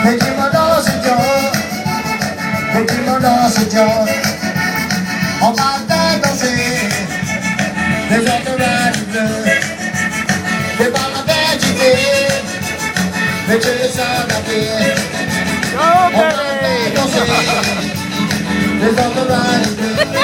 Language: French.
Mettez-moi dans ce job, mettez-moi dans ce job. On va danser, les automates bleus, les balles d'agité, les jeux sans papier. On va danser, les automates bleus.